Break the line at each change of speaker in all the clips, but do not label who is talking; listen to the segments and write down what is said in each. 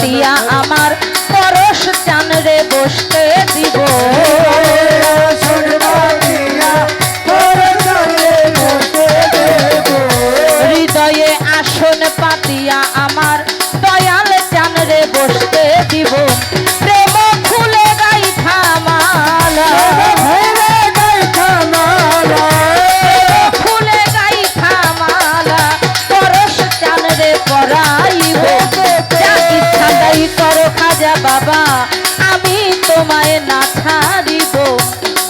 পাতিয়া আমার পরশ চান রে বসতে দিব হৃদয়ে আসন পাতিয়া আমার দয়াল চান রে বসতে দিব প্রেম ফুলে গাই খামালা ফুলে গাই খামালা পরশ চান রে পরাইব যা ইচ্ছা তাই করো খাজা বাবা আমি তোমায় না ছাড়িব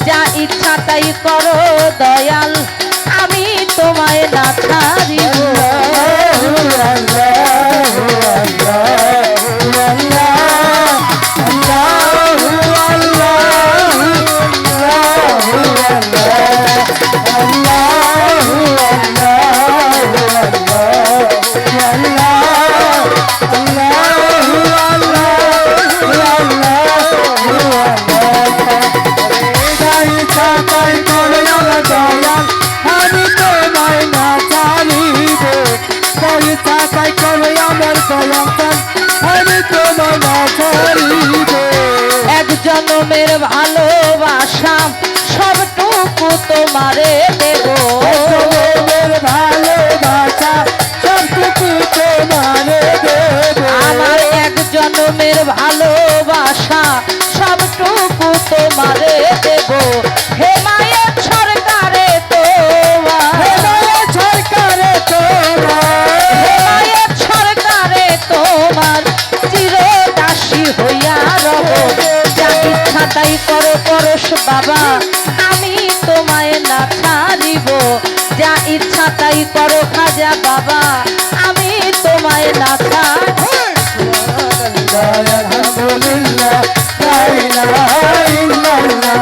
যা ইচ্ছা তাই করো দয়াল আমি তোমায় না ছাড়িব এক জন্মের ভালোবাসা সবটুকু তোমারে দেব
ভালোবাসা সবটুকু তোমারে দেব
আমার এক জন্মের ভালোবাসা সবটুকু তোমারে দেব হে মায়ের সরকারে তোমার
হে সরকারে তোমার
হে মায়ের সরকারে তোমার চিরদাসী হইয়া রব যা ইচ্ছা তাই করো পরশ বাবা আমি তোমায় না ছাড়িব যা ইচ্ছা তাই করো খাজা বাবা আমি তোমায় না ছাড়িব
আলহামদুলিল্লাহ লা ইলাহা ইল্লাল্লাহ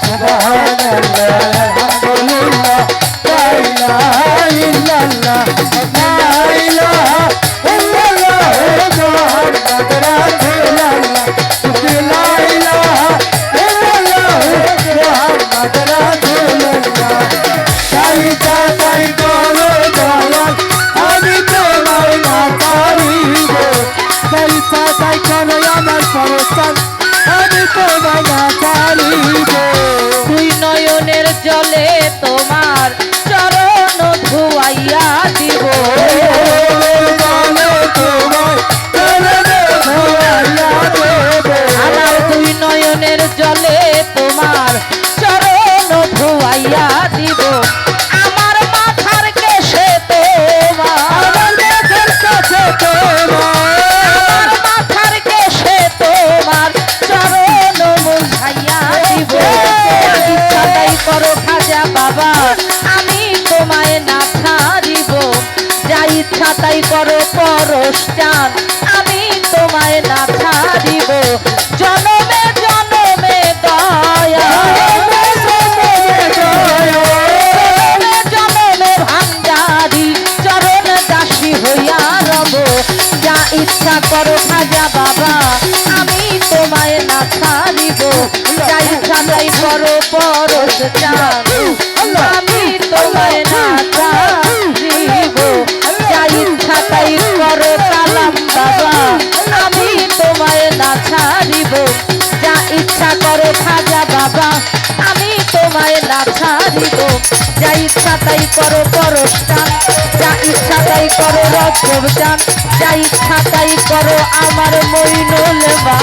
সুবহানাল্লাহ আলহামদুলিল্লাহ লা ইলাহা ইল্লাল্লাহ লা ইলাহা ইল্লাল্লাহ মুহাম্মাদুর রাসূলুল্লাহ লা ইলাহা ইল্লাল্লাহ মুহাম্মাদুর রাসূলুল্লাহ সাইতা তাই করো দয়াল আমি তোমায় না ছাড়িব সাইতা তাই করো আমার পরস্তান আমি তোমায় না ছাড়িব
দুই নয়নের জলে তোমার চরণ ধুয়াইয়া দিব আমার দুই নয়নের জলে তোমার চরণ ধুয়াইয়া দিব আমার মাথার কেশে তোমার আমার মাথার কেশে তোমার চরণ মুছাইয়া দিব ইচ্ছা তাই করো খাজা বাবা আমি তোমায় না ছাড়িব যা ইচ্ছা তাই করো পরশ চান আমি তোমায় না ছাড়িব জনমে জনমে দয়া জনমে জনমে ভান্ডারি চরণ দাসী হইয়া রব যা ইচ্ছা করো খাজা বাবা আমি তোমায় না ছাড়িব যা ইচ্ছা তাই করো পরশ চান আমি তোমায় না ছাড়িব যা ইচ্ছা তাই করো কালাম বাবা আমি তোমায় না ছাড়িব যা ইচ্ছা করো খাজা বাবা আমি তোমায় না ছাড়িব যা ইচ্ছা তাই করো পরশ চান যা ইচ্ছা তাই করো রজব চান যা ইচ্ছা তাই করো আমার মইনুল বা